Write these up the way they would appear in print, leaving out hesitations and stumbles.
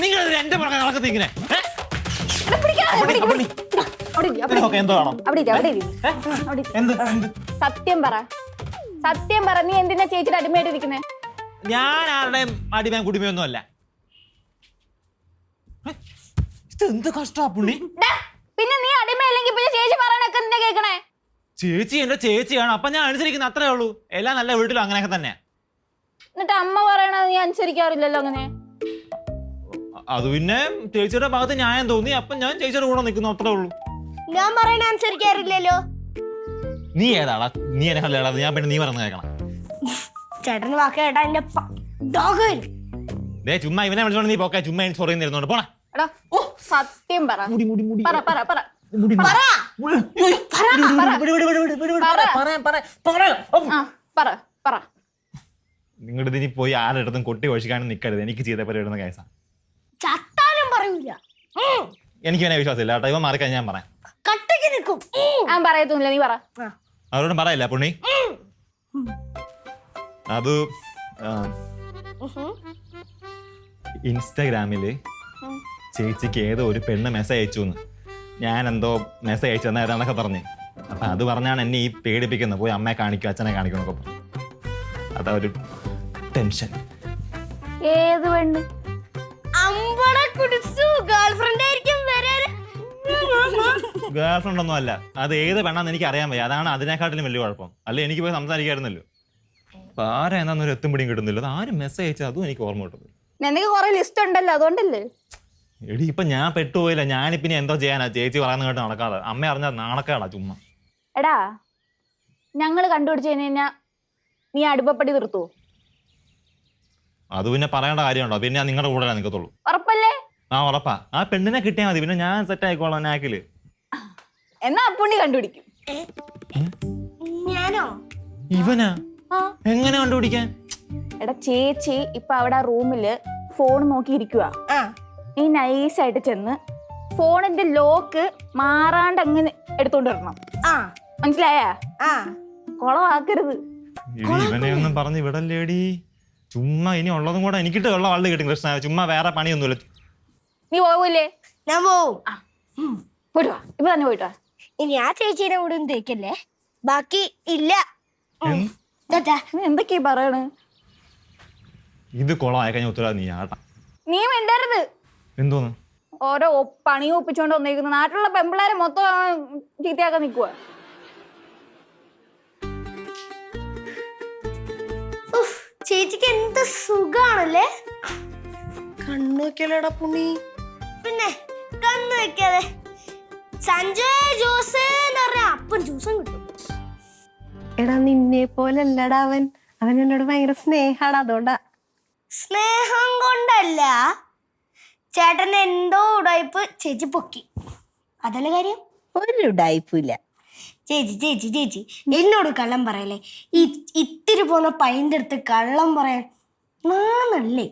നിങ്ങൾ എന്റെ പുറകെ നടക്കുന്നത് ഇങ്ങനെ സത്യം പറ, സത്യം പറ, നീ എന്തിനാ ചേച്ചിയുടെ അടിമയായിട്ടിരിക്കുന്നേ? ഞാൻ ആരുടെയും അടിമയും കുടിമയൊന്നും അല്ല. എന്ത് കഷ്ടാ പുള്ളി. പിന്നെ നീ അടിമയല്ലെങ്കിൽ പിന്നെ ചേച്ചി പറയണൊക്കെ എന്താ കേൾക്കണേ? ചേച്ചി എന്റെ ചേച്ചിയാണ്, അപ്പൊ ഞാൻ അനുസരിക്കുന്ന അത്രേ ഉള്ളൂ. എല്ലാം നല്ല വീട്ടിലും അങ്ങനെയൊക്കെ തന്നെ. എന്നിട്ട് അമ്മ പറയണത് നീ അനുസരിക്കാറില്ലല്ലോ അങ്ങനെ. അത് പിന്നെ ചേച്ചിയുടെ ഭാഗത്ത് ന്യായം തോന്നി, അപ്പൊ ഞാൻ ചേച്ചിയുടെ കൂടെ നിൽക്കുന്നു, അത്രേ ഉള്ളൂ. ഞാൻ പറയണ അനുസരിക്കാറില്ലല്ലോ. നീ ഏതാടാ? നീ എന്നെ കല്ലേടാ? ഞാൻ പിന്നെ നീ പറഞ്ഞ കേൾക്കണം. ചേട്ടന് വാക്ക് കേട്ടാ എന്റെ ചുമ്മാ ഇവനെ വിളിച്ചോണ്ട് നീ പോക്കെ. ചുമ്മാ സോറി തരുന്നോണ്ട് പോണ. സത്യം പറ, പറ പറ പറ. നിങ്ങളുടെ ഇതിനി പോയി ആരുടെ കൊട്ടി ഒഴിക്കാനും നിൽക്കരുത്. എനിക്ക് ചെയ്ത പോലെ ഇടുന്ന കേസാ. ചത്താലും പറയൂല. എനിക്ക് ഇവനെ വിശ്വാസമില്ല കേട്ടോ. ഇവൻ മാറിക്കഴിഞ്ഞാൽ ഞാൻ പറയാം. കട്ടക്ക് നിൽക്കും. ഞാൻ പറയത്തൊന്നുമില്ല, നീ പറ. അവരോടും പറയില്ല പുണ്ണി. അത് ഇൻസ്റ്റാഗ്രാമില് ചേച്ചിക്ക് ഏതോ ഒരു പെണ്ണ് മെസ്സേജ് അയച്ചു എന്ന്. ഞാൻ എന്തോ മെസ്സേജ് അയച്ചു തന്ന ഏതാണ്ടൊക്കെ പറഞ്ഞ്. അപ്പൊ അത് പറഞ്ഞാണ് എന്നെ ഈ പേടിപ്പിക്കുന്നത്. പോയി അമ്മയെ കാണിക്കും, അച്ഛനെ കാണിക്കും എന്നൊക്കെ പറഞ്ഞു. അതാ ഒരു ടെൻഷൻ. ഏത് പെണ്ണ്? ഗേൾഫ്രണ്ട് ഒന്നും അല്ല. അത് ഏത് പെണ്ണാന്ന് എനിക്ക് അറിയാൻ വയ്യ. അതാണ് അതിനെക്കാട്ടിലും വലിയ കുഴപ്പം. അല്ലെ എനിക്ക് പോയി സംസാരിക്കായിരുന്നല്ലോ. അപ്പൊ ആരാ എന്നാന്നൊരു എത്തും പിടിയും കിട്ടുന്നില്ല. അത് ആരും മെസ്സേജ് അയച്ചാൽ അതും എനിക്ക് ഓർമ്മ കിട്ടുന്നു. നിനക്ക് കുറെ ലിസ്റ്റ് ഉണ്ടല്ലോ, അതുകൊണ്ടല്ലേ. എടി ഇപ്പൊ ഞാൻ പെട്ടുപോയില്ല. ഞാനിപ്പിനി എന്തോ ചെയ്യാനാ? ചേച്ചി പറയുന്ന കേട്ട് നടക്കാതെ. അമ്മ അറിഞ്ഞാൽ നാണക്കേടാ ചുമ്മാ. എടാ, ഞങ്ങള് കണ്ടുപിടിച്ചു കഴിഞ്ഞാ നീ അടുപ്പപ്പടി നിർത്തുവോ? അത് പിന്നെ പറയേണ്ട കാര്യമുണ്ടോ? പിന്നെ ഞാൻ നിങ്ങളുടെ കൂടെ നിൽക്കത്തുള്ളൂ. ഉറപ്പല്ലേ? ആ ഉറപ്പാ. ആ പെണ്ണിനെ കിട്ടിയാൽ മതി. പിന്നെ ഞാൻ സെറ്റ് ആയിക്കോളാം നാക്കില്. എന്നാ അപ്പുണ്ണി കണ്ടുപിടിക്കും. ഞാനോ? ഇവനാ? എങ്ങനെ കണ്ടുപിടിക്കാൻ? എടാ, ചേച്ചി ഇപ്പൊ അവിടെ റൂമില് ഫോൺ നോക്കിയിരിക്കുക. നീ നൈസായിട്ട് ചെന്ന് ഫോണിന്റെ ലോക്ക് മാറാണ്ട് അങ്ങനെ എടുത്തോണ്ട് വരണം. മനസ്സിലായാ? കൊളവാക്കരുത്. ഇവനെ ഒന്നും പറഞ്ഞു വിടല്ലേടി. ചുമ്മാ ഇനി ഉള്ളതും കൂടെ എനിക്കിട്ട് ഉള്ള വള്ളി കിട്ടും കൃഷ്ണ. ചുമ്മാ വേറെ പണിയൊന്നുമില്ല. നീ പോകൂലേ? ഞാൻ പോവും. പോയിട്ടുവാ, ഇപ്പൊ തന്നെ പോയിട്ടുവാ. ഇനി ആ ചേച്ചിയുടെ കൂടെ ഒന്നും തേക്കല്ലേ. ബാക്കി ഇല്ല. എന്തൊക്കെയാ പറയണ്? ഇത് കുളമായ കഴിഞ്ഞ ഉത്തരവാദി നീ ആട്ടാ. നീ മിണ്ടരുത്. എന്തോന്ന്? ഓരോ പണി ഒപ്പിച്ചോണ്ട് വന്നേക്കുന്നു. നാട്ടിലുള്ള പെമ്പിള്ളേരെ മൊത്തം ചീത്തയാക്കാൻ നിൽക്കുക. ചേച്ചിക്ക് എന്ത് സുഖാണല്ലേ. കണ്ണു വെക്കലടാ പുണ്ണി. പിന്നെ കണ്ണു വെക്കാതെ സഞ്ജയ് ജ്യൂസ് എന്ന് പറഞ്ഞാൽ അപ്പം ജ്യൂസും കിട്ടും. എടാ, നിന്നെ പോലല്ലടാ അവൻ. അവൻ എന്നോട് ഭയങ്കര സ്നേഹാടാ. അതുകൊണ്ടാ. സ്നേഹം കൊണ്ടല്ല, ചേട്ടൻ എന്തോ ഉടായ്പ് ചേച്ചി പൊക്കി. അതല്ല കാര്യം. ഒരു ഉടായ്പില്ല. ചേച്ചി ചേച്ചി ചേച്ചി എന്നോട് കള്ളം പറയല്ലേ. ഇത്തിരി പോന്ന പൈൻ്റെ അടുത്ത് കള്ളം പറയാൻ നാണല്ലേ.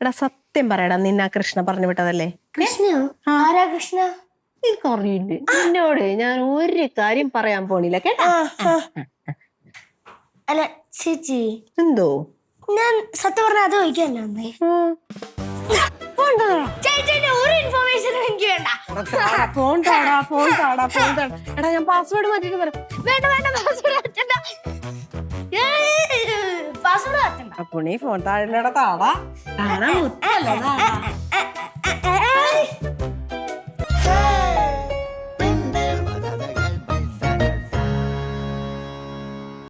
എടാ, സത്യം പറയടാ, നിന്നെ കൃഷ്ണ പറഞ്ഞു വിട്ടതല്ലേ? കൃഷ്ണയോ? ആരാ കൃഷ്ണ? എനിക്കറിയില്ലേ. എന്നോട് ഞാൻ ഒരു കാര്യം പറയാൻ പോണില്ല കേട്ടാ. അല്ല ചേച്ചി, എന്തോ ഞാൻ സത്യം പറഞ്ഞ അത് ചോദിക്കാനല്ലേ വന്നേ. ചേച്ചിന്റെ ഒരു ഇൻഫോർമേഷനും എനിക്ക് വേണ്ട. ഫോൺ താടാ, ഫോൺ താടാ, ഫോൺ താടാ. എടാ, ഞാൻ പാസ്വേഡ് മാറ്റിട്ട് വരാം. വേണ്ട വേണ്ട, പാസ്വേഡ് മാറ്റണ്ട. പാസ്വേഡ് മാറ്റണ്ട. അപ്പൊ നീ ഫോൺ താഴെ താടാ.